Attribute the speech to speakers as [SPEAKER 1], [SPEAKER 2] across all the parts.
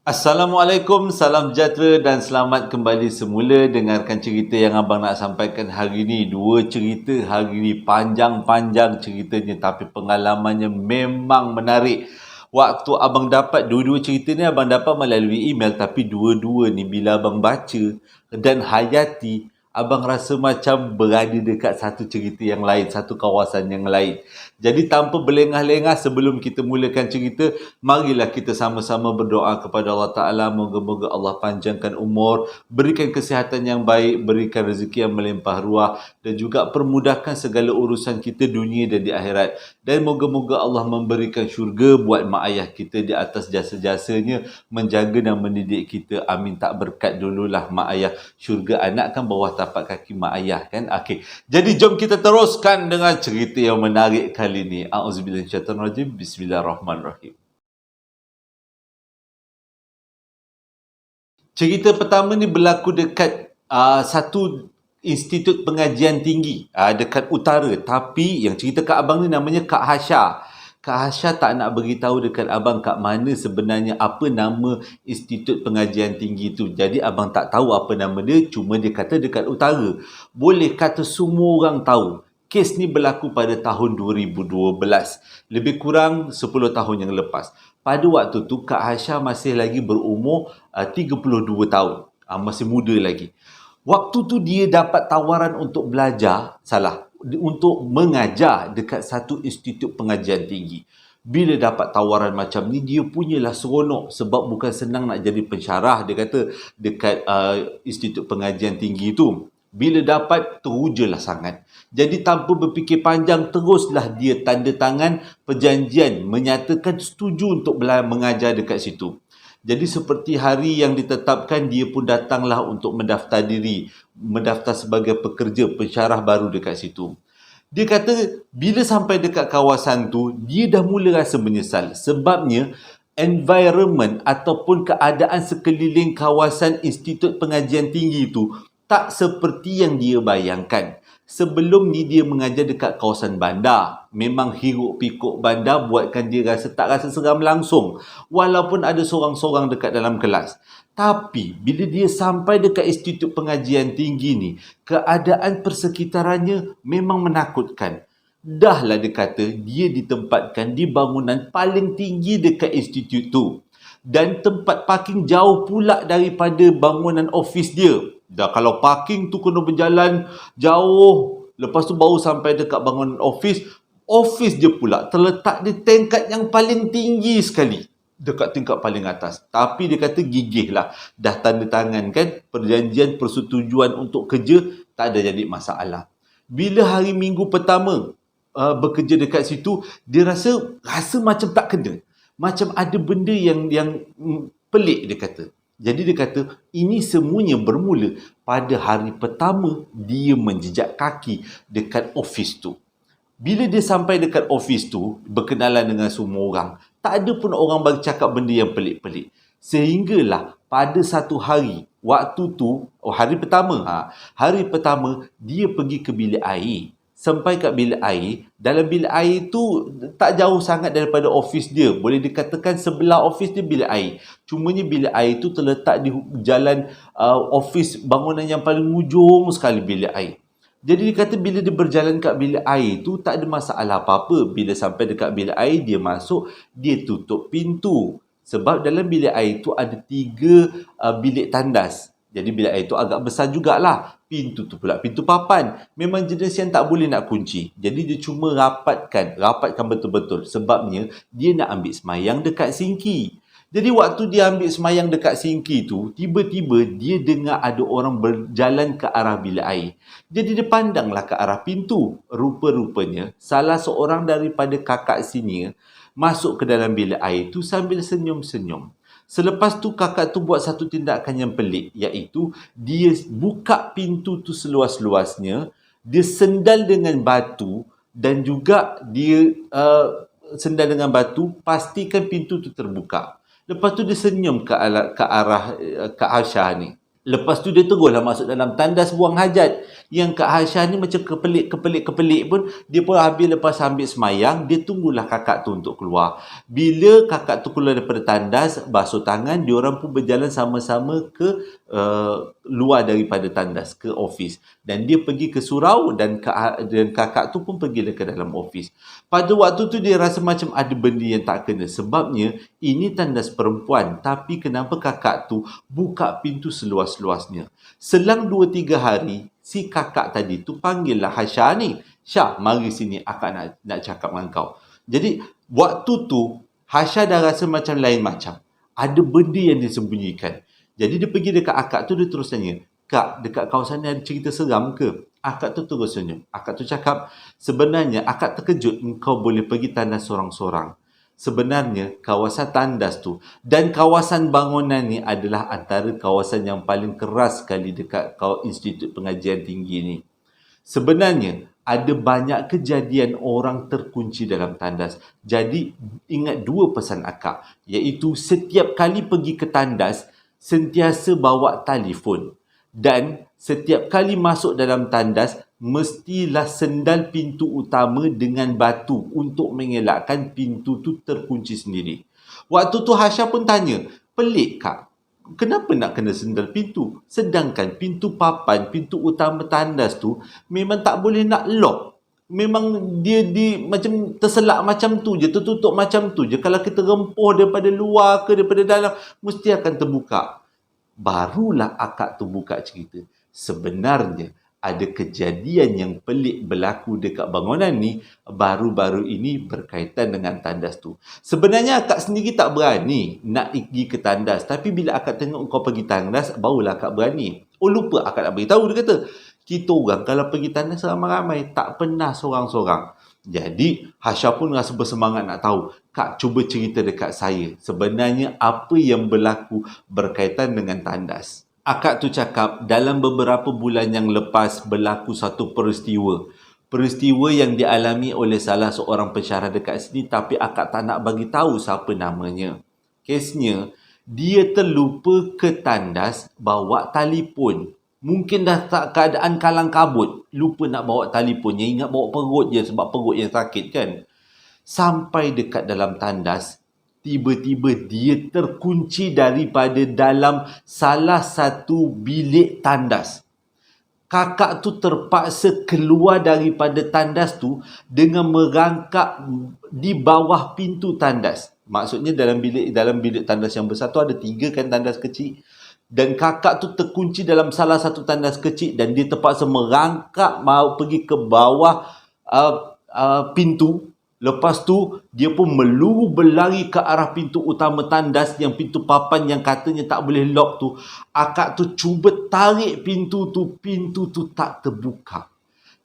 [SPEAKER 1] Assalamualaikum, salam sejahtera dan selamat kembali semula dengarkan cerita yang abang nak sampaikan hari ini. Dua cerita hari ini, panjang-panjang ceritanya tapi pengalamannya memang menarik. Waktu abang dapat dua-dua cerita ni abang dapat melalui email, tapi dua-dua ni bila abang baca dan hayati, abang rasa macam berada dekat satu cerita yang lain, satu kawasan yang lain. Jadi tanpa berlengah-lengah, sebelum kita mulakan cerita, marilah kita sama-sama berdoa kepada Allah Ta'ala. Moga-moga Allah panjangkan umur, berikan kesihatan yang baik, berikan rezeki yang melimpah ruah dan juga permudahkan segala urusan kita dunia dan di akhirat. Dan moga-moga Allah memberikan syurga buat mak ayah kita di atas jasa-jasanya menjaga dan mendidik kita. Amin. Tak berkat dululah mak ayah. Syurga anak kan bawah tapak kaki mak ayah kan. Okey. Jadi jom kita teruskan dengan cerita yang menarik kali ini. A'udzubillahi minasyaitanir rajim. Bismillahirrahmanirrahim. Cerita pertama ni berlaku dekat satu institut pengajian tinggi dekat utara. Tapi yang cerita kat abang ni namanya Kak Hasha. Kak Hasha tak nak beritahu dekat abang kat mana sebenarnya apa nama institut pengajian tinggi tu. Jadi abang tak tahu apa nama dia, cuma dia kata dekat utara. Boleh kata semua orang tahu. Kes ni berlaku pada tahun 2012. Lebih kurang 10 tahun yang lepas. Pada waktu tu Kak Hasha masih lagi berumur 32 tahun. Masih muda lagi. Waktu tu dia dapat tawaran untuk belajar, untuk mengajar dekat satu institut pengajian tinggi. Bila dapat tawaran macam ni, dia punyalah seronok sebab bukan senang nak jadi pensyarah, dia kata, dekat institut pengajian tinggi tu. Bila dapat, terujalah sangat. Jadi tanpa berfikir panjang, teruslah dia tanda tangan perjanjian menyatakan setuju untuk mengajar dekat situ. Jadi seperti hari yang ditetapkan, dia pun datanglah untuk mendaftar diri, mendaftar sebagai pekerja pensyarah baru dekat situ. Dia kata bila sampai dekat kawasan tu, dia dah mula rasa menyesal. Sebabnya environment ataupun keadaan sekeliling kawasan institut pengajian tinggi tu tak seperti yang dia bayangkan. Sebelum ni dia mengajar dekat kawasan bandar. Memang hiruk pikuk bandar buatkan dia tak rasa seram langsung. Walaupun ada seorang-seorang dekat dalam kelas. Tapi bila dia sampai dekat institut pengajian tinggi ni, keadaan persekitarannya memang menakutkan. Dahlah dia kata dia ditempatkan di bangunan paling tinggi dekat institut tu. Dan tempat parking jauh pula daripada bangunan ofis dia. Dah kalau parking tu kena berjalan jauh, lepas tu baru sampai dekat bangunan ofis. Ofis dia pula terletak di tingkat yang paling tinggi sekali, dekat tingkat paling atas. Tapi dia kata gigih lah, dah tanda tangan kan perjanjian persetujuan untuk kerja, tak ada jadi masalah. Bila hari minggu pertama bekerja dekat situ, dia rasa macam tak kena, macam ada benda yang pelik, dia kata. Jadi dia kata ini semuanya bermula pada hari pertama dia menjejak kaki dekat ofis tu. Bila dia sampai dekat ofis tu, berkenalan dengan semua orang, tak ada pun orang bercakap benda yang pelik-pelik. Sehinggalah pada satu hari, waktu tu, hari pertama dia pergi ke bilik air. Sampai kat bilik air, dalam bilik air tu tak jauh sangat daripada ofis dia. Boleh dikatakan sebelah ofis dia bilik air. Cumanya bilik air tu terletak di jalan ofis bangunan yang paling ujung sekali bilik air. Jadi dia kata bila dia berjalan kat bilik air tu tak ada masalah apa-apa. Bila sampai dekat bilik air, dia masuk, dia tutup pintu. Sebab dalam bilik air tu ada 3 bilik tandas. Jadi bilik air tu agak besar jugalah. Pintu tu pula pintu papan. Memang jenis yang tak boleh nak kunci. Jadi dia cuma rapatkan betul-betul. Sebabnya dia nak ambil semayang dekat sinki. Jadi waktu dia ambil semayang dekat sinki tu, tiba-tiba dia dengar ada orang berjalan ke arah bilik air. Jadi dia pandanglah ke arah pintu. Rupa-rupanya salah seorang daripada kakak senior masuk ke dalam bilik air tu sambil senyum-senyum. Selepas tu kakak tu buat satu tindakan yang pelik, iaitu dia buka pintu tu seluas-luasnya, dia sendal dengan batu dan juga dia sendal dengan batu, pastikan pintu tu terbuka. Lepas tu dia senyum ke arah Kak Hasha ni. Lepas tu dia teruslah masuk dalam tandas buang hajat. Yang Kak Hasya ni macam kepelik pun, dia pun lepas ambil semayang, dia tunggulah kakak tu untuk keluar. Bila kakak tu keluar daripada tandas, basuh tangan, diorang pun berjalan sama-sama ke luar daripada tandas, ke office. Dan dia pergi ke surau dan kakak tu pun pergi ke dalam office. Pada waktu tu dia rasa macam ada benda yang tak kena. Sebabnya ini tandas perempuan, tapi kenapa kakak tu buka pintu seluas-luasnya. Selang 2-3 hari, si kakak tadi tu panggillah Hasya ni. Syah, mari sini, akak nak cakap dengan kau. Jadi, waktu tu, Hasya dah rasa macam lain macam. Ada benda yang dia sembunyikan. Jadi, dia pergi dekat akak tu, dia terus tanya, Kak, dekat kawasan ni ada cerita seram ke? Akak tu terus senyum. Akak tu cakap, sebenarnya akak terkejut engkau boleh pergi tandas sorang-sorang. Sebenarnya kawasan tandas tu dan kawasan bangunan ni adalah antara kawasan yang paling keras sekali dekat Institut Pengajian Tinggi ni. Sebenarnya ada banyak kejadian orang terkunci dalam tandas. Jadi ingat dua pesan akak, iaitu setiap kali pergi ke tandas sentiasa bawa telefon dan setiap kali masuk dalam tandas mestilah sendal pintu utama dengan batu untuk mengelakkan pintu tu terkunci sendiri. Waktu tu Hasya pun tanya, pelik Kak, kenapa nak kena sendal pintu? Sedangkan pintu papan, pintu utama tandas tu memang tak boleh nak lock. Memang dia macam terselak macam tu je, tertutup macam tu je. Kalau kita rempuh daripada luar ke daripada dalam, mesti akan terbuka. Barulah akak tu buka cerita. Sebenarnya ada kejadian yang pelik berlaku dekat bangunan ni baru-baru ini berkaitan dengan tandas tu. Sebenarnya akak sendiri tak berani nak pergi ke tandas. Tapi bila akak tengok kau pergi tandas, barulah akak berani. Oh lupa akak nak beritahu, dia kata, kita orang kalau pergi tandas ramai-ramai, tak pernah seorang-seorang. Jadi Hasya pun rasa bersemangat nak tahu. Kak, cuba cerita dekat saya. Sebenarnya apa yang berlaku berkaitan dengan tandas. Akak tu cakap dalam beberapa bulan yang lepas berlaku satu peristiwa. Peristiwa yang dialami oleh salah seorang pensyarah dekat sini, tapi akak tak nak bagi tahu siapa namanya. Kesnya, dia terlupa ke tandas bawa telefon. Mungkin dah tak keadaan kalang kabut, lupa nak bawa telefon. Yang ingat bawa perut je sebab perut yang sakit kan. Sampai dekat dalam tandas, tiba-tiba dia terkunci daripada dalam salah satu bilik tandas. Kakak tu terpaksa keluar daripada tandas tu dengan merangkak di bawah pintu tandas. Maksudnya dalam bilik tandas yang besar tu ada 3 kan tandas kecil. Dan kakak tu terkunci dalam salah satu tandas kecil dan dia terpaksa merangkak mau pergi ke bawah pintu. Lepas tu, dia pun meluru berlari ke arah pintu utama tandas, yang pintu papan yang katanya tak boleh lock tu. Akak tu cuba tarik pintu tu tak terbuka.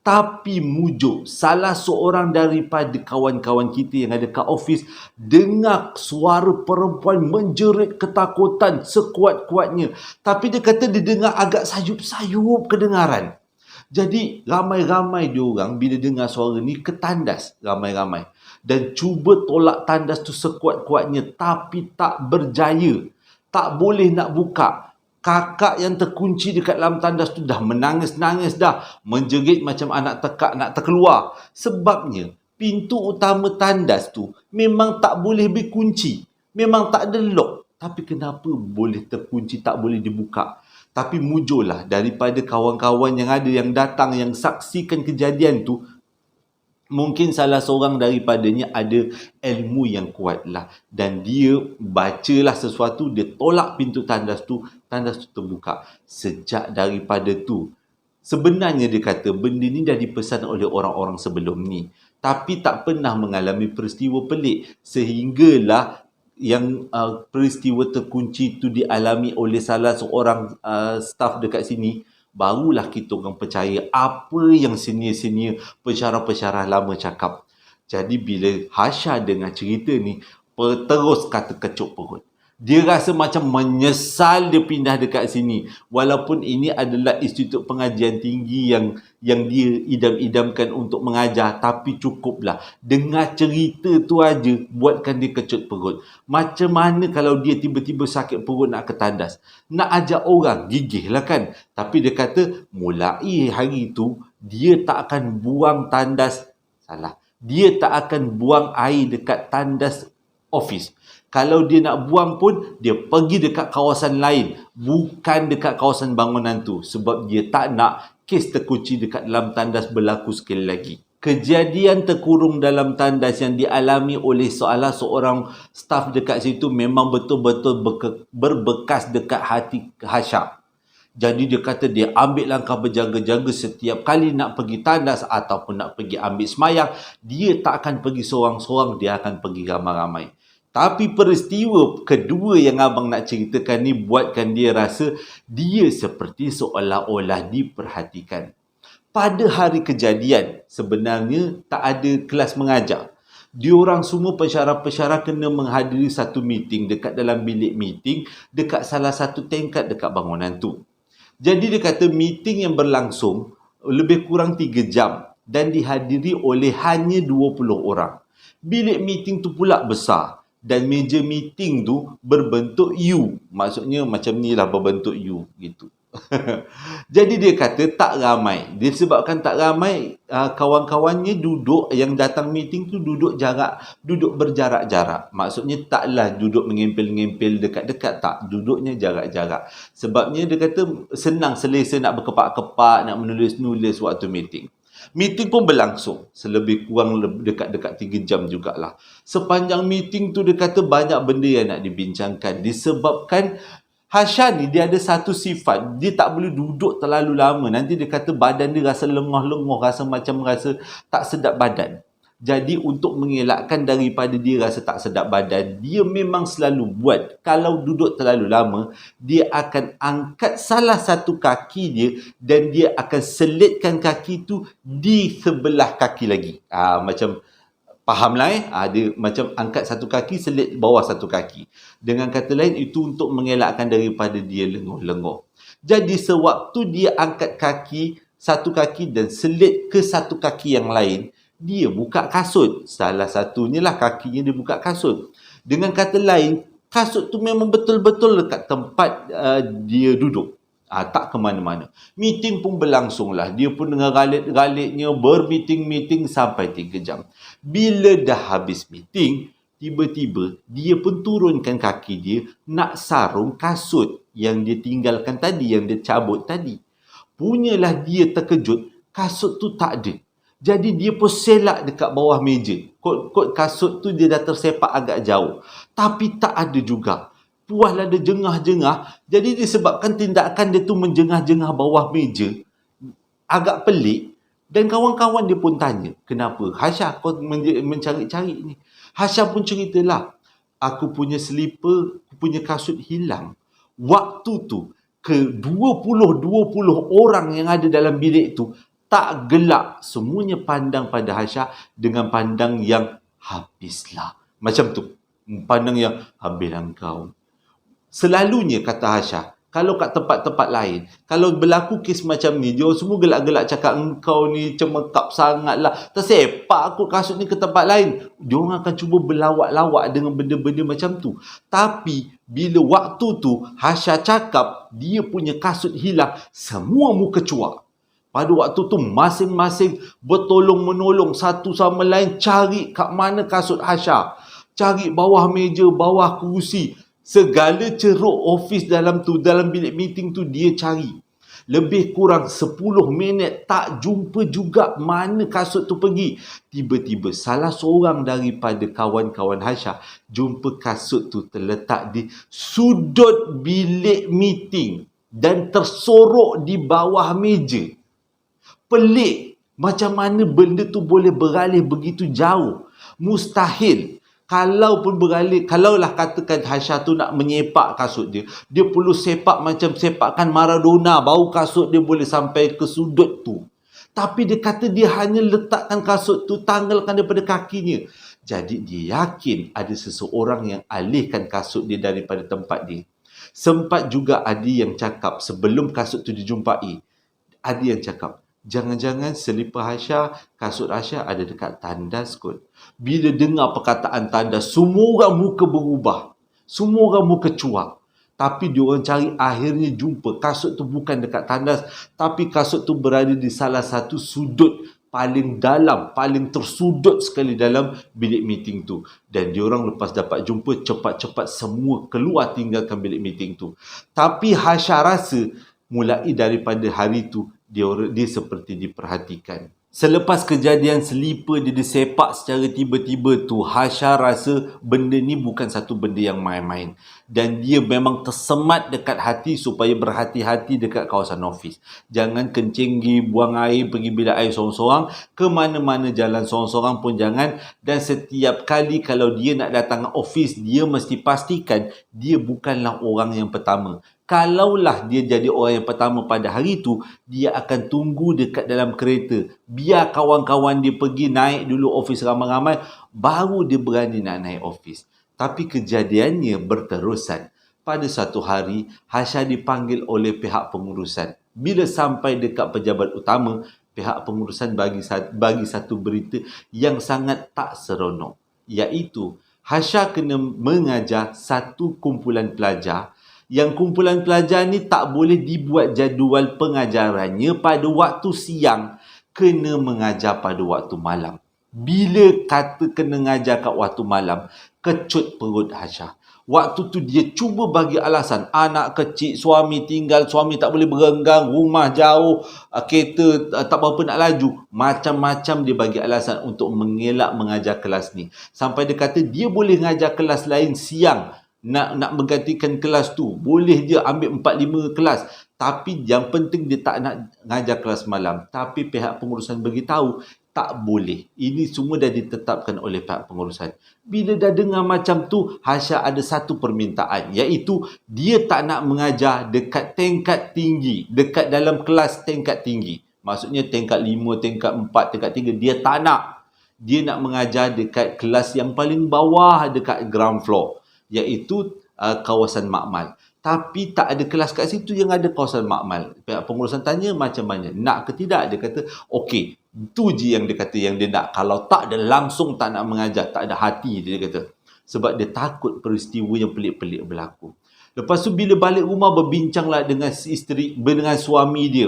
[SPEAKER 1] Tapi mujur, salah seorang daripada kawan-kawan kita yang ada kat office dengar suara perempuan menjerit ketakutan sekuat-kuatnya. Tapi dia kata dia dengar agak sayup-sayup kedengaran. Jadi ramai-ramai diorang bila dengar suara ni ke tandas, ramai-ramai. Dan cuba tolak tandas tu sekuat-kuatnya, tapi tak berjaya. Tak boleh nak buka. Kakak yang terkunci dekat dalam tandas tu dah menangis-nangis dah. Menjerit macam anak tekak nak terkeluar. Sebabnya pintu utama tandas tu memang tak boleh dikunci. Memang tak ada lock. Tapi kenapa boleh terkunci, tak boleh dibuka? Tapi mujurlah daripada kawan-kawan yang ada yang datang, yang saksikan kejadian tu, mungkin salah seorang daripadanya ada ilmu yang kuat lah. Dan dia bacalah sesuatu, dia tolak pintu tandas tu terbuka. Sejak daripada tu, sebenarnya dia kata benda ni dah dipesan oleh orang-orang sebelum ni. Tapi tak pernah mengalami peristiwa pelik. Sehinggalah yang peristiwa terkunci itu dialami oleh salah seorang staf dekat sini, barulah kita orang percaya apa yang senior-senior pensyarah-pensyarah lama cakap. Jadi bila Hasya dengar cerita ni, terus kata kecup perut. Dia rasa macam menyesal dia pindah dekat sini. Walaupun ini adalah institut pengajian tinggi yang dia idam-idamkan untuk mengajar. Tapi cukuplah. Dengar cerita tu aja buatkan dia kecut perut. Macam mana kalau dia tiba-tiba sakit perut nak ke tandas? Nak ajak orang, gigih lah kan. Tapi dia kata mulai hari tu dia tak akan buang tandas. Salah. Dia tak akan buang air dekat tandas office. Kalau dia nak buang pun, dia pergi dekat kawasan lain. Bukan dekat kawasan bangunan tu. Sebab dia tak nak kes terkunci dekat dalam tandas berlaku sekali lagi. Kejadian terkurung dalam tandas yang dialami oleh salah seorang staf dekat situ memang betul-betul berbekas dekat hati Hasha. Jadi dia kata dia ambil langkah berjaga-jaga setiap kali nak pergi tandas ataupun nak pergi ambil semayang. Dia tak akan pergi seorang-seorang, dia akan pergi ramai-ramai. Tapi peristiwa kedua yang abang nak ceritakan ni buatkan dia rasa dia seperti seolah-olah diperhatikan. Pada hari kejadian, sebenarnya tak ada kelas mengajar. Diorang semua pensyarah-pensyarah kena menghadiri satu meeting dekat dalam bilik meeting dekat salah satu tingkat dekat bangunan tu. Jadi dia kata meeting yang berlangsung lebih kurang 3 jam dan dihadiri oleh hanya 20 orang. Bilik meeting tu pula besar. Dan meja meeting tu berbentuk U. Maksudnya macam ni lah berbentuk U gitu. Jadi dia kata tak ramai. Disebabkan tak ramai, kawan-kawannya duduk, yang datang meeting tu duduk berjarak-jarak. Maksudnya taklah duduk mengempil-ngempil dekat-dekat, tak. Duduknya jarak-jarak. Sebabnya dia kata senang selesa nak berkepak-kepak, nak menulis-nulis waktu meeting. Meeting pun berlangsung selebih kurang dekat-dekat 3 jam jugalah. Sepanjang meeting tu dia kata banyak benda yang nak dibincangkan. Disebabkan Hasha ni dia ada satu sifat. Dia tak boleh duduk terlalu lama. Nanti dia kata badan dia rasa lengah-lengah. Rasa tak sedap badan. Jadi untuk mengelakkan daripada dia rasa tak sedap badan, dia memang selalu buat. Kalau duduk terlalu lama, dia akan angkat salah satu kaki dia dan dia akan selitkan kaki tu di sebelah kaki lagi. Macam faham lah dia macam angkat satu kaki, selit bawah satu kaki. Dengan kata lain, itu untuk mengelakkan daripada dia lenguh-lenguh. Jadi sewaktu dia angkat satu kaki dan selit ke satu kaki yang lain, dia buka kasut. Salah satunya lah kakinya dia buka kasut. Dengan kata lain, kasut tu memang betul-betul dekat tempat dia duduk. Tak ke mana-mana. Meeting pun berlangsung lah. Dia pun dengan galit-galitnya bermeeting-meeting sampai 3 jam. Bila dah habis meeting, tiba-tiba dia pun turunkan kaki dia nak sarung kasut yang dia tinggalkan tadi, yang dia cabut tadi. Punyalah dia terkejut, kasut tu tak ada. Jadi dia pun selak dekat bawah meja. Kot kasut tu dia dah tersepak agak jauh. Tapi tak ada juga. Puaslah dia jengah-jengah. Jadi disebabkan tindakan dia tu menjengah-jengah bawah meja, agak pelik. Dan kawan-kawan dia pun tanya, kenapa? Hasha kau mencari-cari ni? Hasha pun ceritalah, aku punya slipper, aku punya kasut hilang. Waktu tu, ke 20 orang yang ada dalam bilik tu, tak gelak. Semuanya pandang pada Hasha dengan pandang yang habislah. Macam tu. Pandang yang habislah kau. Selalunya kata Hasha, kalau kat tempat-tempat lain, kalau berlaku kes macam ni, dia semua gelak-gelak cakap engkau ni cemekap sangatlah. Tersepak aku kasut ni ke tempat lain. Dia orang akan cuba berlawak-lawak dengan benda-benda macam tu. Tapi bila waktu tu Hasha cakap dia punya kasut hilang, semua muka cuak. Pada waktu tu masing-masing bertolong-menolong satu sama lain cari kat mana kasut Hasha. Cari bawah meja, bawah kerusi. Segala ceruk office dalam bilik meeting tu dia cari. Lebih kurang 10 minit tak jumpa juga mana kasut tu pergi. Tiba-tiba salah seorang daripada kawan-kawan Hasha jumpa kasut tu terletak di sudut bilik meeting dan tersorok di bawah meja. Pelik macam mana benda tu boleh beralih begitu jauh. Mustahil. Kalaulah katakan Hasha tu nak menyepak kasut dia, dia perlu sepak macam sepakan Maradona, baru kasut dia boleh sampai ke sudut tu. Tapi dia kata dia hanya letakkan kasut tu, tanggalkan daripada kakinya. Jadi dia yakin ada seseorang yang alihkan kasut dia daripada tempat dia. Sempat juga ada yang cakap sebelum kasut tu dijumpai, ada yang cakap, jangan-jangan selipar Hasya, kasut Hasya ada dekat tandas kot. Bila dengar perkataan tandas, semua orang muka berubah. Semua orang muka cuak. Tapi diorang cari, akhirnya jumpa kasut tu bukan dekat tandas, tapi kasut tu berada di salah satu sudut paling dalam, paling tersudut sekali dalam bilik meeting tu. Dan diorang lepas dapat jumpa, cepat-cepat semua keluar tinggalkan bilik meeting tu. Tapi Hasya rasa mulai daripada hari tu dia seperti diperhatikan. Selepas kejadian selipar dia disepak secara tiba-tiba tu, Hasya rasa benda ni bukan satu benda yang main-main. Dan dia memang tersemat dekat hati supaya berhati-hati dekat kawasan ofis. Jangan kencing pergi buang air, pergi bilik air sorang-sorang. Ke mana-mana jalan sorang-sorang pun jangan. Dan setiap kali kalau dia nak datang ofis, dia mesti pastikan dia bukanlah orang yang pertama. Kalaulah dia jadi orang yang pertama pada hari itu, dia akan tunggu dekat dalam kereta. Biar kawan-kawan dia pergi naik dulu ofis ramai-ramai, baru dia berani nak naik ofis. Tapi kejadiannya berterusan. Pada satu hari, Hasya dipanggil oleh pihak pengurusan. Bila sampai dekat pejabat utama, pihak pengurusan bagi satu berita yang sangat tak seronok. Iaitu, Hasya kena mengajar satu kumpulan pelajar. Yang kumpulan pelajar ni tak boleh dibuat jadual pengajarannya pada waktu siang. Kena mengajar pada waktu malam. Bila kata kena mengajar kat waktu malam, kecut perut Hasya. Waktu tu dia cuba bagi alasan. Anak kecil, suami tinggal, suami tak boleh berenggang, rumah jauh, kereta tak berapa nak laju. Macam-macam dia bagi alasan untuk mengelak mengajar kelas ni. Sampai dia kata dia boleh mengajar kelas lain siang. Nak menggantikan kelas tu. Boleh dia ambil 4-5 kelas. Tapi yang penting dia tak nak mengajar kelas malam. Tapi pihak pengurusan beritahu tak boleh. Ini semua dah ditetapkan oleh pihak pengurusan. Bila dah dengar macam tu, Hasya ada satu permintaan. Iaitu dia tak nak mengajar dekat tingkat tinggi. Dekat dalam kelas tingkat tinggi. Maksudnya tingkat 5, tingkat 4, tingkat 3. Dia tak nak. Dia nak mengajar dekat kelas yang paling bawah, dekat ground floor. Iaitu kawasan makmal. Tapi tak ada kelas kat situ, yang ada kawasan makmal. Pihak pengurusan tanya macam mana, nak ke tidak? Dia kata okey, itu je yang dia kata yang dia nak. Kalau tak, dia langsung tak nak mengajar, tak ada hati dia kata. Sebab dia takut peristiwa yang pelik-pelik berlaku. Lepas tu bila balik rumah, berbincanglah dengan isteri, dengan suami dia.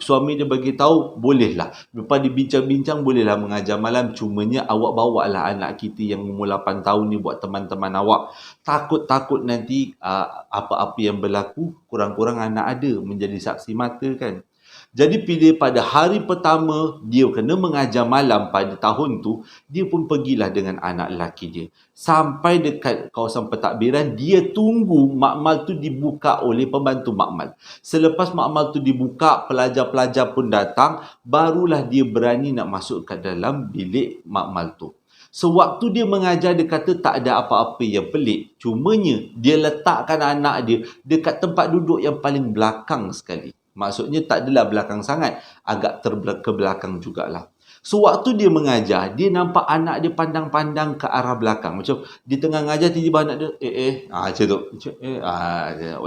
[SPEAKER 1] Suami dia bagi tahu bolehlah. Lepas dia bincang-bincang, bolehlah mengajar malam. Cumanya awak bawa lah anak kita yang umur 8 tahun ni buat teman-teman awak. Takut-takut nanti apa-apa yang berlaku, kurang-kurang anak ada menjadi saksi mata kan. Jadi bila pada hari pertama dia kena mengajar malam pada tahun tu, dia pun pergilah dengan anak lelaki dia. Sampai dekat kawasan pentadbiran, dia tunggu makmal tu dibuka oleh pembantu makmal. Selepas makmal tu dibuka, pelajar-pelajar pun datang, barulah dia berani nak masuk ke dalam bilik makmal tu. Sewaktu dia mengajar, dia kata tak ada apa-apa yang pelik. Cumanya dia letakkan anak dia dekat tempat duduk yang paling belakang sekali. Maksudnya tak adalah belakang sangat, agak ke belakang jugalah. Sewaktu dia mengajar, dia nampak anak dia pandang-pandang ke arah belakang. Macam dia tengah mengajar, tiba-tiba anak dia, macam tu.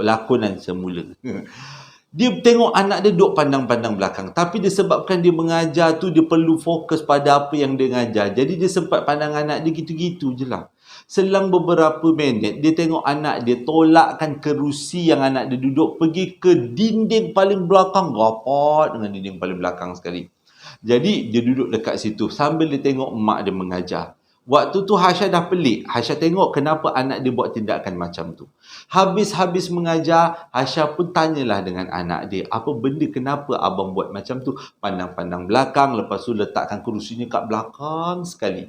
[SPEAKER 1] Lakonan semula. Dia tengok anak dia duduk pandang-pandang belakang. Tapi disebabkan dia mengajar tu, dia perlu fokus pada apa yang dia mengajar. Jadi dia sempat pandang anak dia gitu-gitu je lah. Selang beberapa minit, dia tengok anak dia tolakkan kerusi yang anak dia duduk, pergi ke dinding paling belakang, rapat dengan dinding paling belakang sekali. Jadi dia duduk dekat situ sambil dia tengok mak dia mengajar. Waktu tu Hasya dah pelik. Hasya tengok kenapa anak dia buat tindakan macam tu. Habis-habis mengajar, Hasya pun tanyalah dengan anak dia, apa benda, kenapa abang buat macam tu? Pandang-pandang belakang, lepas tu letakkan kerusinya kat belakang sekali.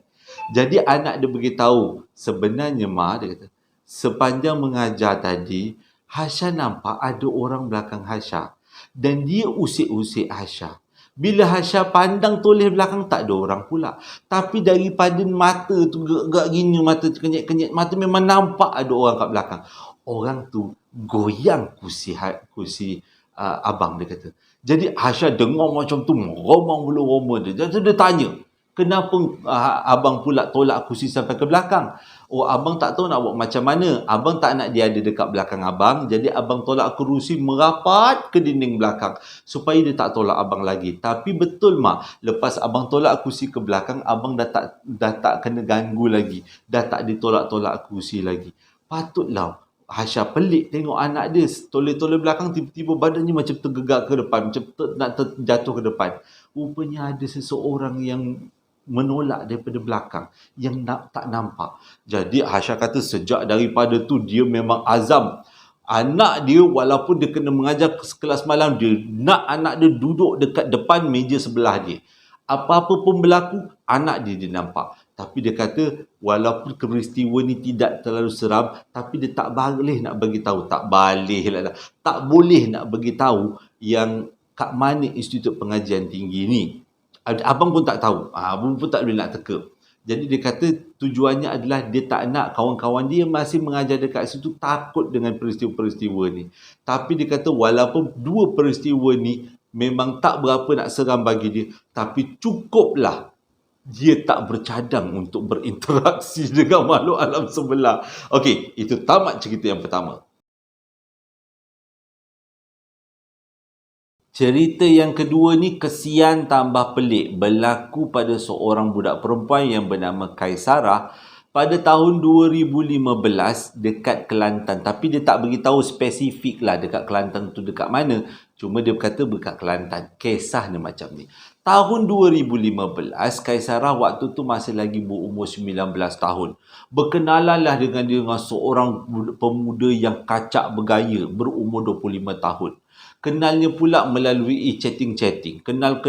[SPEAKER 1] Jadi anak dia beritahu, sebenarnya mak, dia kata, sepanjang mengajar tadi, Hasya nampak ada orang belakang Hasya. Dan dia usik-usik Hasya. Bila Hasya pandang toleh belakang, tak ada orang pula. Tapi daripada mata tu, gerak gini, mata kenyit-kenyit, mata memang nampak ada orang kat belakang. Orang tu goyang kursi abang, dia kata. Jadi Hasya dengar macam tu, meromang bulu roma dia. Jadi dia tanya, Kenapa abang pula tolak kursi sampai ke belakang? Oh, abang tak tahu nak buat macam mana. Abang tak nak dia ada dekat belakang abang. Jadi abang tolak kerusi merapat ke dinding belakang supaya dia tak tolak abang lagi. Tapi betul mak, lepas abang tolak kursi ke belakang, abang dah tak kena ganggu lagi. Dah tak ditolak-tolak kursi lagi. Patutlah Hasya pelik tengok anak dia toleh-toleh belakang, tiba-tiba badannya macam tergegak ke depan, macam nak terjatuh ke depan. Rupanya ada seseorang yang menolak daripada belakang yang tak nampak. Jadi Hasya kata sejak daripada tu dia memang azam anak dia, walaupun dia kena mengajar kelas malam, dia nak anak dia duduk dekat depan meja sebelah dia. Apa-apa pun berlaku, anak dia nampak. Tapi dia kata walaupun peristiwa ni tidak terlalu seram, tapi dia tak boleh nak bagi tahu, tak boleh nak bagi tahu yang kat mana institut pengajian tinggi ni. Abang pun tak tahu. Abang pun tak boleh nak teka. Jadi dia kata tujuannya adalah dia tak nak kawan-kawan dia masih mengajar dekat situ takut dengan peristiwa-peristiwa ni. Tapi dia kata walaupun dua peristiwa ni memang tak berapa nak seram bagi dia, tapi cukuplah dia tak bercadang untuk berinteraksi dengan makhluk alam sebelah. Okey, itu tamat cerita yang pertama. Cerita yang kedua ni kesian tambah pelik, berlaku pada seorang budak perempuan yang bernama Kaisarah pada tahun 2015 dekat Kelantan. Tapi dia tak beritahu spesifik lah dekat Kelantan tu dekat mana. Cuma dia berkata dekat Kelantan. Kisahnya macam ni. Tahun 2015, Kaisarah waktu tu masih lagi berumur 19 tahun. Berkenalanlah dengan seorang pemuda yang kacak bergaya berumur 25 tahun. Kenalnya pula melalui chatting-chatting. Kenal.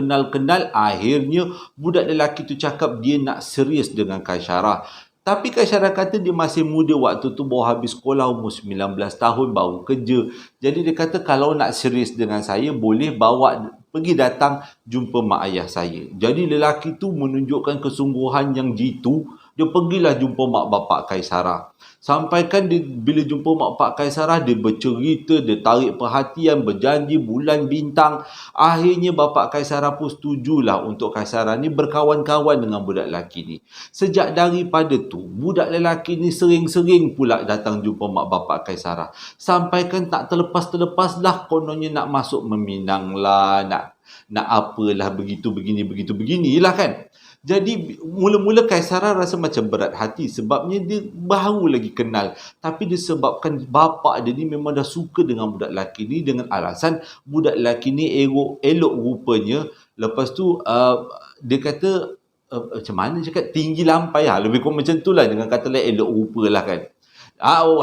[SPEAKER 1] Akhirnya budak lelaki tu cakap dia nak serius dengan Kaisarah. Tapi Kaisarah kata dia masih muda waktu tu, baru habis sekolah, umur 19 tahun, baru kerja. Jadi dia kata kalau nak serius dengan saya, boleh bawa pergi datang jumpa mak ayah saya. Jadi lelaki tu menunjukkan kesungguhan yang jitu. Dia pergilah jumpa mak bapak Kaisarah. Sampaikan dia, bila jumpa mak bapak Kaisarah, dia bercerita, dia tarik perhatian, berjanji bulan bintang. Akhirnya bapak Kaisarah pun setujulah untuk Kaisarah ni berkawan-kawan dengan budak lelaki ni. Sejak daripada tu, budak lelaki ni sering-sering pula datang jumpa mak bapak Kaisarah. Sampaikan tak terlepas-terlepas lah kononnya nak masuk meminang lah, nak apalah beginilah kan. Jadi mula-mula Kaisarah rasa macam berat hati sebabnya dia baru lagi kenal. Tapi disebabkan bapa dia ni memang dah suka dengan budak lelaki ni dengan alasan budak lelaki ni elok rupanya. Lepas tu dia kata macam mana cakap, tinggi lampai lah. Lebih kurang macam tu lah, dengan kata lain elok rupa lah kan.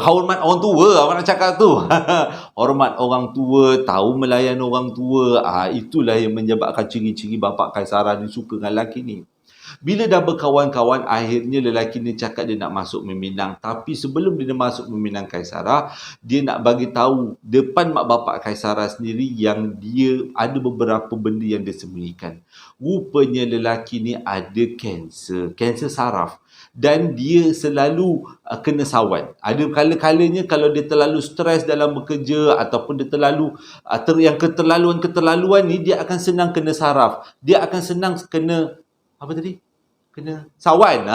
[SPEAKER 1] Hormat orang tua, awak nak cakap tu. Hormat orang tua, tahu melayan orang tua. Itulah yang menyebabkan ciri-ciri bapa Kaisarah ni suka dengan lelaki ni. Bila dah berkawan-kawan, akhirnya lelaki ni cakap dia nak masuk meminang. Tapi sebelum dia masuk meminang Kaisarah, dia nak bagi tahu depan mak bapak Kaisarah sendiri yang dia ada beberapa benda yang dia sembunyikan. Rupanya lelaki ni ada kanser saraf. Dan dia selalu kena sawan. Ada kala-kalanya kalau dia terlalu stres dalam bekerja ataupun dia terlalu yang keterlaluan ni, dia akan senang kena saraf. Dia akan senang kena kena sawan.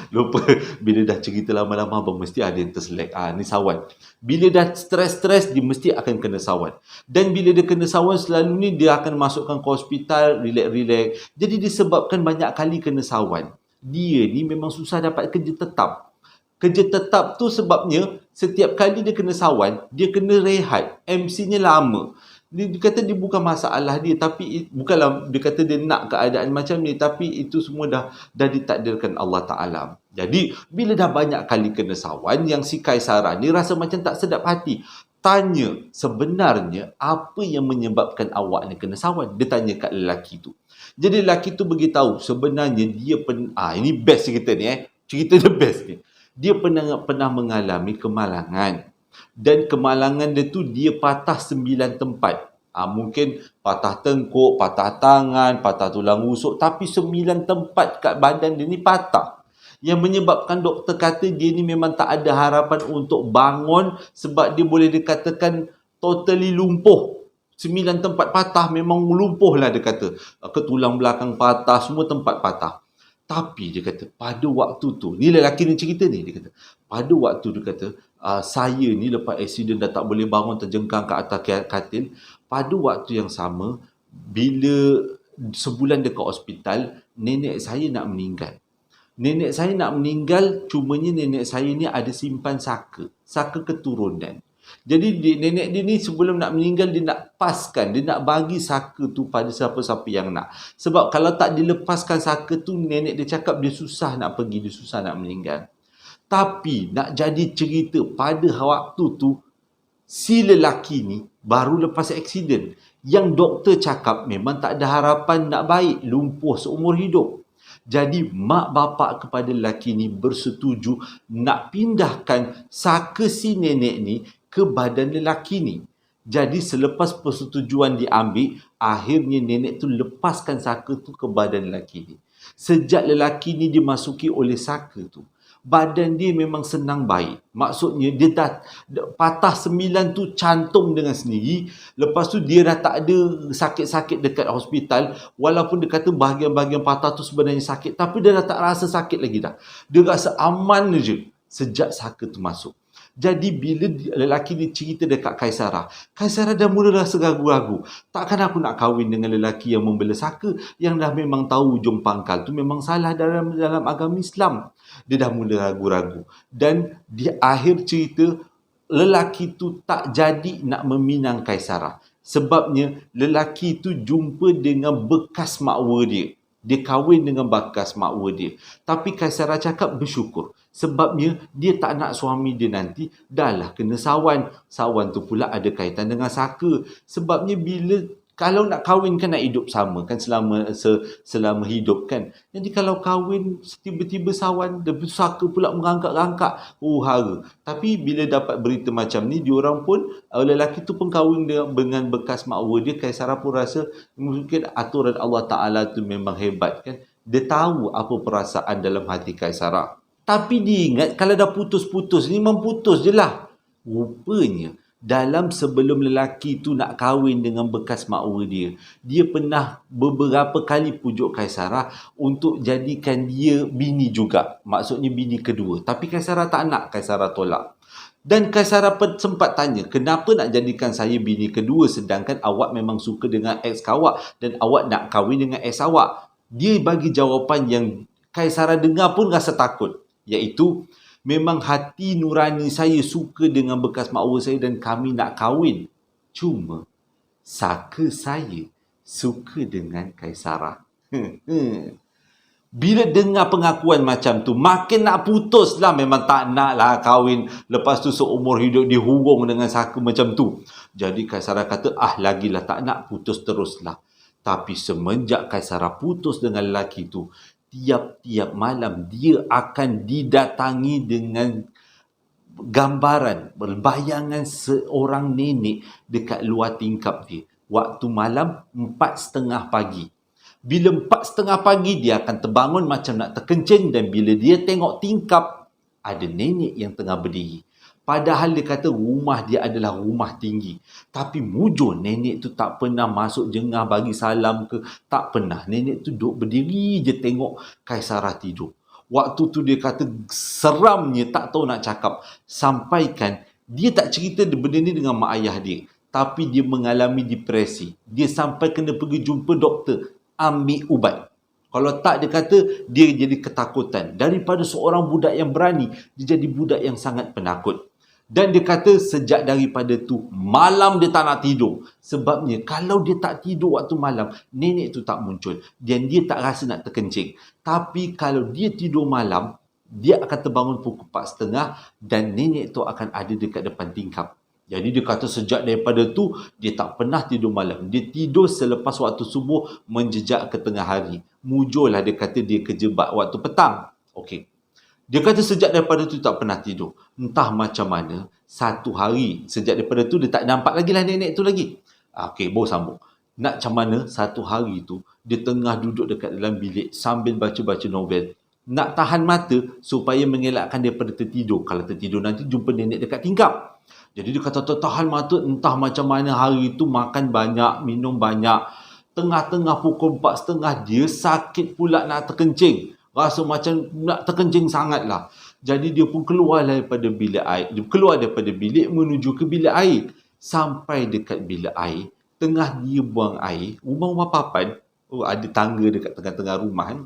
[SPEAKER 1] Lupa. Bila dah cerita lama-lama abang mesti ada yang terselek. Ni sawan. Bila dah stres-stres, dia mesti akan kena sawan. Dan bila dia kena sawan, selalu ni dia akan masukkan ke hospital, relax-relax. Jadi disebabkan banyak kali kena sawan, dia ni memang susah dapat kerja tetap. Kerja tetap tu sebabnya setiap kali dia kena sawan, dia kena rehat. MC-nya lama. Dia kata dia bukan masalah dia, tapi bukanlah dia kata dia nak keadaan macam ni, tapi itu semua dah ditakdirkan Allah Ta'ala. Jadi bila dah banyak kali kena sawan, yang si Kaisarah ni rasa macam tak sedap hati. Tanya sebenarnya apa yang menyebabkan awak ni kena sawan. Dia tanya kat lelaki tu. Jadi lelaki tu beritahu sebenarnya dia ini best cerita ni cerita dia best ni. Dia pernah mengalami kemalangan. Dan kemalangan dia tu dia patah 9 tempat. Mungkin patah tengkuk, patah tangan, patah tulang rusuk, tapi 9 tempat kat badan dia ni patah. Yang menyebabkan doktor kata dia ni memang tak ada harapan untuk bangun sebab dia boleh dikatakan totally lumpuh. 9 tempat patah, memang lumpuh lah dia kata. Tulang belakang patah, semua tempat patah. Tapi dia kata, pada waktu tu, ni lelaki ni cerita ni, dia kata, pada waktu dia kata, saya ni lepas aksiden dah tak boleh bangun, terjengkang ke atas katil. Pada waktu yang sama, bila sebulan dekat hospital, nenek saya nak meninggal. Nenek saya nak meninggal, cumanya nenek saya ni ada simpan saka keturunan. Jadi nenek dia ni sebelum nak meninggal, dia nak paskan, dia nak bagi saka tu pada siapa-siapa yang nak. Sebab kalau tak dilepaskan saka tu, nenek dia cakap dia susah nak pergi, dia susah nak meninggal. Tapi nak jadi cerita, pada waktu tu si lelaki ni baru lepas aksiden. Yang doktor cakap memang tak ada harapan nak baik, lumpuh seumur hidup. Jadi mak bapak kepada lelaki ni bersetuju nak pindahkan saka si nenek ni ke badan lelaki ni. Jadi selepas persetujuan diambil, akhirnya nenek tu lepaskan saka tu ke badan lelaki ni. Sejak lelaki ni dimasuki oleh saka tu, badan dia memang senang baik. Maksudnya dia dah patah 9 tu cantum dengan sendiri. Lepas tu dia dah tak ada sakit-sakit dekat hospital. Walaupun dia kata bahagian-bahagian patah tu sebenarnya sakit, tapi dia dah tak rasa sakit lagi dah. Dia rasa aman je sejak saka tu masuk. Jadi bila lelaki ni cerita dekat Kaisarah dah mula rasa ragu-ragu. Takkan aku nak kahwin dengan lelaki yang membela saka, yang dah memang tahu ujung pangkal tu memang salah dalam agama Islam. Dia dah mula ragu-ragu. Dan di akhir cerita, lelaki tu tak jadi nak meminang Kaisarah. Sebabnya lelaki tu jumpa dengan bekas makwa dia. Dia kahwin dengan bekas makwa dia. Tapi Kaisarah cakap bersyukur. Sebabnya dia tak nak suami dia nanti dah lah kena sawan. Sawan tu pula ada kaitan dengan saka. Sebabnya kalau nak kahwin kan nak hidup sama kan selama hidup kan. Jadi kalau kahwin tiba-tiba sawan, saka pula merangkak-rangkak, hara. Tapi bila dapat berita macam ni, diorang pun, lelaki tu pun kahwin dengan bekas makwa dia. Kaisarah pun rasa mungkin aturan Allah Ta'ala tu memang hebat kan. Dia tahu apa perasaan dalam hati Kaisarah. Tapi dia ingat kalau dah putus-putus, ni memang putus je lah. Rupanya dalam sebelum lelaki tu nak kahwin dengan bekas makwa dia, dia pernah beberapa kali pujuk Kaisarah untuk jadikan dia bini juga. Maksudnya bini kedua. Tapi Kaisarah tak nak, Kaisarah tolak. Dan Kaisarah sempat tanya, kenapa nak jadikan saya bini kedua sedangkan awak memang suka dengan ex awak dan awak nak kahwin dengan ex awak? Dia bagi jawapan yang Kaisarah dengar pun rasa takut. Iaitu, memang hati nurani saya suka dengan bekas makwa saya dan kami nak kahwin. Cuma, saka saya suka dengan Kaisarah. Bila dengar pengakuan macam tu, makin nak putus lah. Memang tak nak lah kahwin. Lepas tu seumur hidup dia hurung dengan saka macam tu. Jadi Kaisarah kata, lagilah tak nak, putus teruslah. Tapi semenjak Kaisarah putus dengan lelaki tu, tiap-tiap malam dia akan didatangi dengan gambaran, bayangan seorang nenek dekat luar tingkap dia. Waktu malam 4:30 pagi. Bila 4:30 pagi, dia akan terbangun macam nak terkencing dan bila dia tengok tingkap, ada nenek yang tengah berdiri. Padahal dia kata rumah dia adalah rumah tinggi. Tapi mujur nenek tu tak pernah masuk jengah bagi salam ke. Tak pernah. Nenek tu duduk berdiri je tengok Kaisarah tidur. Waktu tu dia kata seramnya tak tahu nak cakap. Sampaikan dia tak cerita benda ni dengan mak ayah dia. Tapi dia mengalami depresi. Dia sampai kena pergi jumpa doktor. Ambil ubat. Kalau tak, dia kata dia jadi ketakutan. Daripada seorang budak yang berani, dia jadi budak yang sangat penakut. Dan dia kata sejak daripada tu, malam dia tak nak tidur. Sebabnya kalau dia tak tidur waktu malam, nenek tu tak muncul. Dan dia tak rasa nak terkencing. Tapi kalau dia tidur malam, dia akan terbangun pukul 4:30 dan nenek tu akan ada dekat depan tingkap. Jadi dia kata sejak daripada tu, dia tak pernah tidur malam. Dia tidur selepas waktu subuh menjejak ke tengah hari. Mujurlah dia kata dia kejebak waktu petang. Okey. Dia kata sejak daripada tu tak pernah tidur. Entah macam mana, satu hari sejak daripada tu dia tak nampak lagi lah nenek tu lagi. Okey, baru sambung. Nak macam mana satu hari tu, dia tengah duduk dekat dalam bilik sambil baca-baca novel. Nak tahan mata supaya mengelakkan daripada tertidur. Kalau tertidur nanti jumpa nenek dekat tingkap. Jadi dia kata tahan mata, entah macam mana hari itu makan banyak, minum banyak. Tengah-tengah pukul 4.30 dia sakit pula nak terkencing. Rasa macam nak terkencing sangatlah. Jadi dia pun keluar daripada bilik air. Dia keluar daripada bilik menuju ke bilik air. Sampai dekat bilik air, tengah dia buang air, rumah-rumah papan, ada tangga dekat tengah-tengah rumah kan.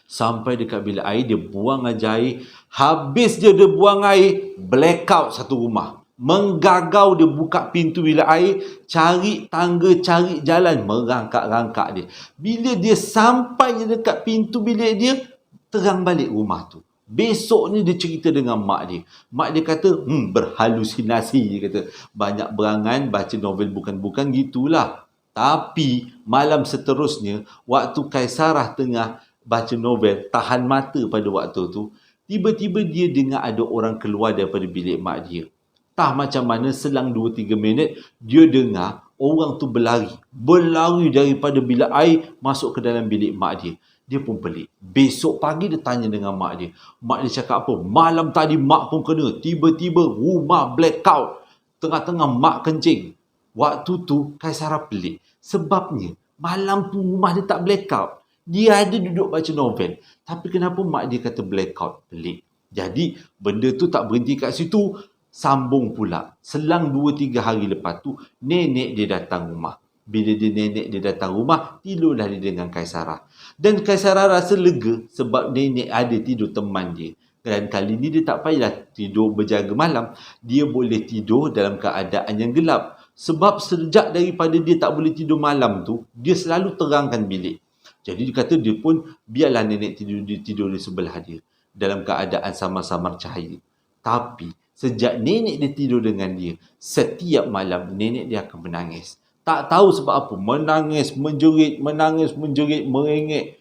[SPEAKER 1] Sampai dekat bilik air, dia buang aja air. Habis dia buang air, blackout satu rumah. Menggagau, dia buka pintu bilik air, cari tangga, cari jalan, merangkak-rangkak dia. Bila dia sampai dekat pintu bilik dia, terang balik rumah tu. Besoknya dia cerita dengan mak dia. Mak dia kata, berhalusinasi. Dia kata, banyak berangan, baca novel bukan-bukan, gitulah. Tapi malam seterusnya, waktu Kaisarah tengah baca novel, tahan mata pada waktu tu, tiba-tiba dia dengar ada orang keluar daripada bilik mak dia. Tah macam mana selang 2-3 minit, dia dengar orang tu berlari daripada bilik air masuk ke dalam bilik mak dia. Dia pun pelik. Besok pagi dia tanya dengan mak dia. Mak dia cakap apa? Malam tadi mak pun kena. Tiba-tiba rumah blackout. Tengah-tengah mak kencing. Waktu tu Kaisarah pelik. Sebabnya malam tu rumah dia tak blackout. Dia ada duduk baca novel. Tapi kenapa mak dia kata blackout? Pelik. Jadi benda tu tak berhenti kat situ. Sambung pula. Selang 2-3 hari lepas tu, nenek dia datang rumah. Bila nenek dia datang rumah, tidurlah dia dengan Kaisarah. Dan Kaisarah rasa lega sebab nenek ada tidur teman dia. Dan kali ni dia tak payahlah tidur berjaga malam. Dia boleh tidur dalam keadaan yang gelap. Sebab sejak daripada dia tak boleh tidur malam tu, dia selalu terangkan bilik. Jadi dia kata dia pun biarlah nenek tidur di sebelah dia. Dalam keadaan samar-samar cahaya. Tapi sejak nenek dia tidur dengan dia, setiap malam nenek dia akan menangis. Tak tahu sebab apa. Menangis, menjerit, merengek.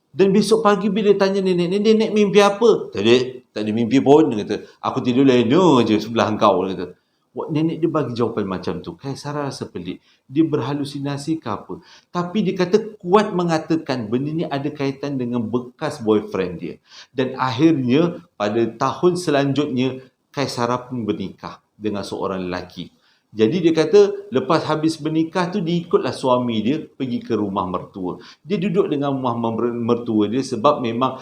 [SPEAKER 1] Dan besok pagi bila dia tanya nenek mimpi apa? Tak ada mimpi pun. Dia kata, aku tidur lena je sebelah engkau. Dia kata. Nenek dia bagi jawapan macam tu. Kaisarah rasa pelik. Dia berhalusinasi ke apa? Tapi dia kata kuat mengatakan benda ni ada kaitan dengan bekas boyfriend dia. Dan akhirnya pada tahun selanjutnya, Kaisarah pun bernikah dengan seorang lelaki. Jadi dia kata lepas habis bernikah tu dia ikutlah suami dia pergi ke rumah mertua. Dia duduk dengan rumah mertua dia sebab memang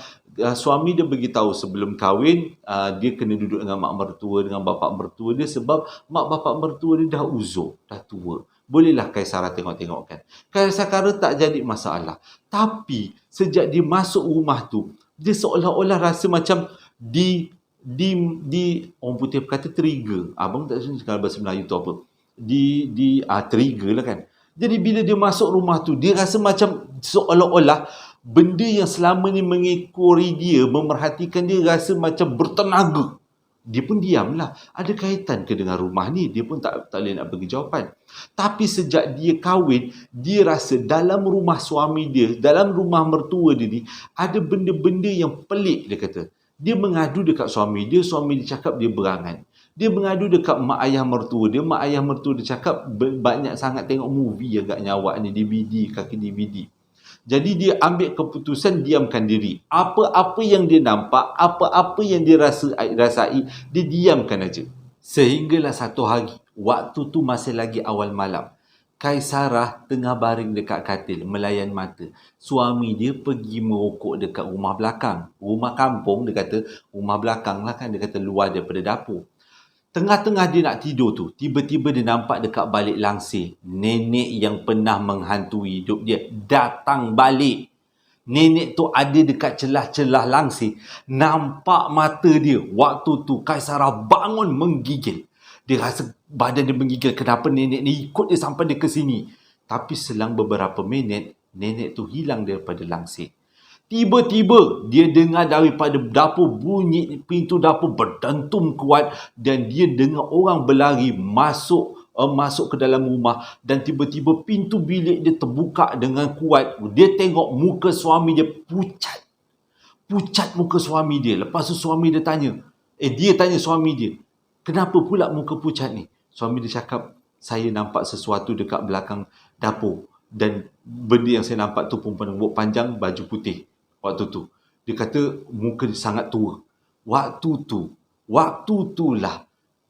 [SPEAKER 1] suami dia beritahu sebelum kahwin dia kena duduk dengan mak mertua, dengan bapa mertua dia sebab mak bapa mertua dia dah uzur, dah tua. Bolehlah Kaisarah tengok-tengokkan. Kaisarah tak jadi masalah. Tapi sejak dia masuk rumah tu, dia seolah-olah rasa macam di orang putih kata trigger. Abang tak tahu kalau bahasa Melayu tu apa. Trigger lah kan. Jadi bila dia masuk rumah tu, dia rasa macam seolah-olah benda yang selama ni mengekori dia, memerhatikan dia, rasa macam bertenaga. Dia pun diamlah. Ada kaitan ke dengan rumah ni? Dia pun tak boleh nak bagi jawapan. Tapi sejak dia kahwin, dia rasa dalam rumah suami dia, dalam rumah mertua dia ni, ada benda-benda yang pelik, dia kata. Dia mengadu dekat suami dia cakap dia berangan. Dia mengadu dekat mak ayah mertua dia cakap banyak sangat tengok movie agaknya awak ni, DVD, kaki DVD. Jadi dia ambil keputusan diamkan diri. Apa-apa yang dia nampak, apa-apa yang dia rasai, dia diamkan aja. Sehinggalah satu hari, waktu tu masih lagi awal malam. Kaisarah tengah baring dekat katil, melayan mata. Suami dia pergi merokok dekat rumah belakang. Rumah kampung, dia kata, rumah belakang lah kan, dia kata luar daripada dapur. Tengah-tengah dia nak tidur tu, tiba-tiba dia nampak dekat balik langsir, nenek yang pernah menghantui hidup dia datang balik. Nenek tu ada dekat celah-celah langsir. Nampak mata dia. Waktu tu Kaisarah bangun menggigil. Dia rasa badan dia menggigil. Kenapa nenek ni ikut dia sampai dia ke sini? Tapi selang beberapa minit, nenek tu hilang daripada langsir. Tiba-tiba dia dengar daripada dapur bunyi pintu dapur berdentum kuat dan dia dengar orang berlari masuk ke dalam rumah dan tiba-tiba pintu bilik dia terbuka dengan kuat. Dia tengok muka suami dia pucat. Pucat muka suami dia. Lepas tu suami dia tanya. Dia tanya suami dia. Kenapa pula muka pucat ni? Suami dia cakap, saya nampak sesuatu dekat belakang dapur. Dan benda yang saya nampak tu perempuan rambut panjang, baju putih. Waktu tu. Dia kata muka dia sangat tua. Waktu tu lah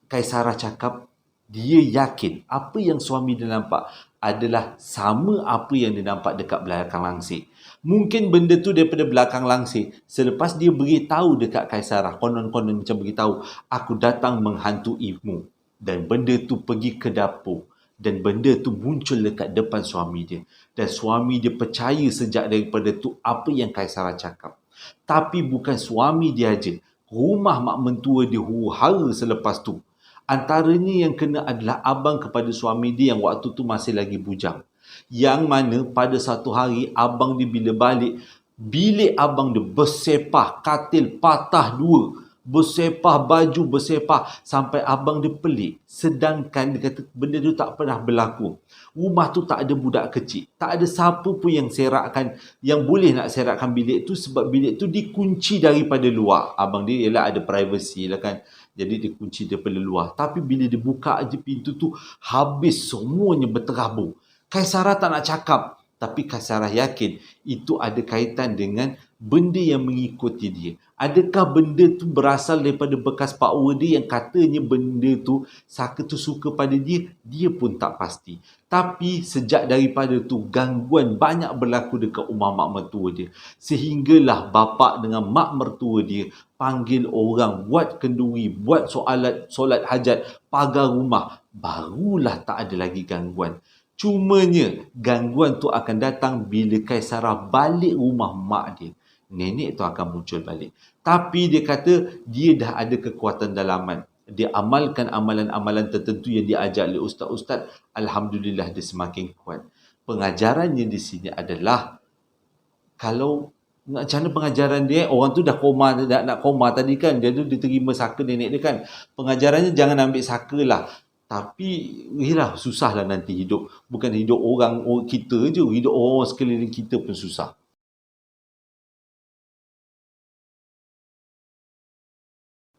[SPEAKER 1] Kaisarah cakap dia yakin apa yang suami dia nampak adalah sama apa yang dia nampak dekat belakang langsir. Mungkin benda tu daripada belakang langsir. Selepas dia beritahu dekat Kaisarah, konon-konon macam beritahu, aku datang menghantuimu. Dan benda tu pergi ke dapur. Dan benda tu muncul dekat depan suami dia. Dan suami dia percaya sejak daripada tu apa yang Kaisarah cakap. Tapi bukan suami dia aja. Rumah mak mentua dia huru-hara selepas tu. Antaranya yang kena adalah abang kepada suami dia yang waktu tu masih lagi bujang. Yang mana pada satu hari abang dia bila balik, bilik abang dia bersepah, katil patah dua, bersepah baju, bersepah sampai abang dia pelik. Sedangkan dia kata benda tu tak pernah berlaku. Rumah tu tak ada budak kecil, tak ada siapa pun yang serakkan, yang boleh nak serakkan bilik tu sebab bilik tu dikunci daripada luar. Abang dia ialah ada privacy lah kan. Jadi dia kunci daripada luar. Tapi bila dia buka je pintu tu, habis semuanya berterabur. Kaisarah tak nak cakap. Tapi Kaisarah yakin itu ada kaitan dengan benda yang mengikuti dia. Adakah benda tu berasal daripada bekas power dia yang katanya benda tu Saka tu suka pada dia? Dia pun tak pasti. Tapi sejak daripada tu gangguan banyak berlaku dekat rumah mak mertua dia. Sehinggalah bapa dengan mak mertua dia panggil orang buat kenduri, buat solat hajat, pagar rumah. Barulah tak ada lagi gangguan. Cumanya gangguan tu akan datang bila Kaisarah balik rumah mak dia. Nenek tu akan muncul balik. Tapi dia kata dia dah ada kekuatan dalaman. Dia amalkan amalan-amalan tertentu yang diajar oleh ustaz-ustaz. Alhamdulillah dia semakin kuat. Pengajarannya di sini adalah kalau macam mana pengajaran dia, orang tu dah koma, nak koma tadi kan, dia tu diterima saka nenek dia kan. Pengajarannya jangan ambil saka lah. Tapi yalah, susah lah nanti hidup. Bukan hidup orang kita je, hidup orang sekeliling kita pun susah.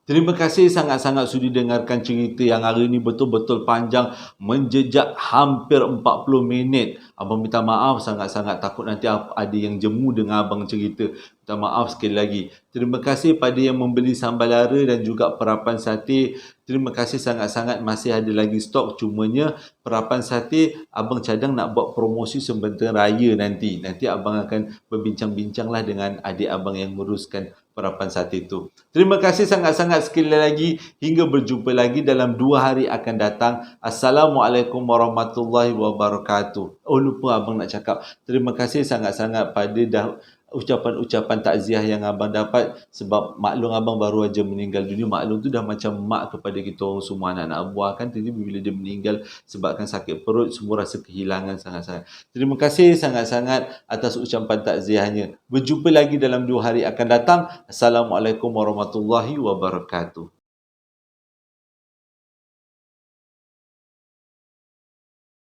[SPEAKER 1] Terima kasih sangat-sangat sudi dengarkan cerita yang hari ini betul-betul panjang, menjejak hampir 40 minit. Abang minta maaf sangat-sangat, takut nanti ada yang jemu dengan abang cerita. Minta maaf sekali lagi. Terima kasih pada yang membeli sambal lara dan juga perapan sate. Terima kasih sangat-sangat, masih ada lagi stok. Cumanya perapan sate abang cadang nak buat promosi sebentar raya nanti. Nanti abang akan berbincang-bincanglah dengan adik abang yang menguruskan perapan sate itu. Terima kasih sangat-sangat sekali lagi. Hingga berjumpa lagi dalam 2 hari akan datang. Assalamualaikum warahmatullahi wabarakatuh. Oh, lupa abang nak cakap. Terima kasih sangat-sangat pada ucapan-ucapan takziah yang abang dapat sebab maklum abang baru aja meninggal dunia. Maklum tu dah macam mak kepada kita orang semua anak-anak buah kan. Jadi bila dia meninggal sebabkan sakit perut, semua rasa kehilangan sangat-sangat. Terima kasih sangat-sangat atas ucapan takziahnya. Berjumpa lagi dalam 2 hari akan datang. Assalamualaikum warahmatullahi wabarakatuh.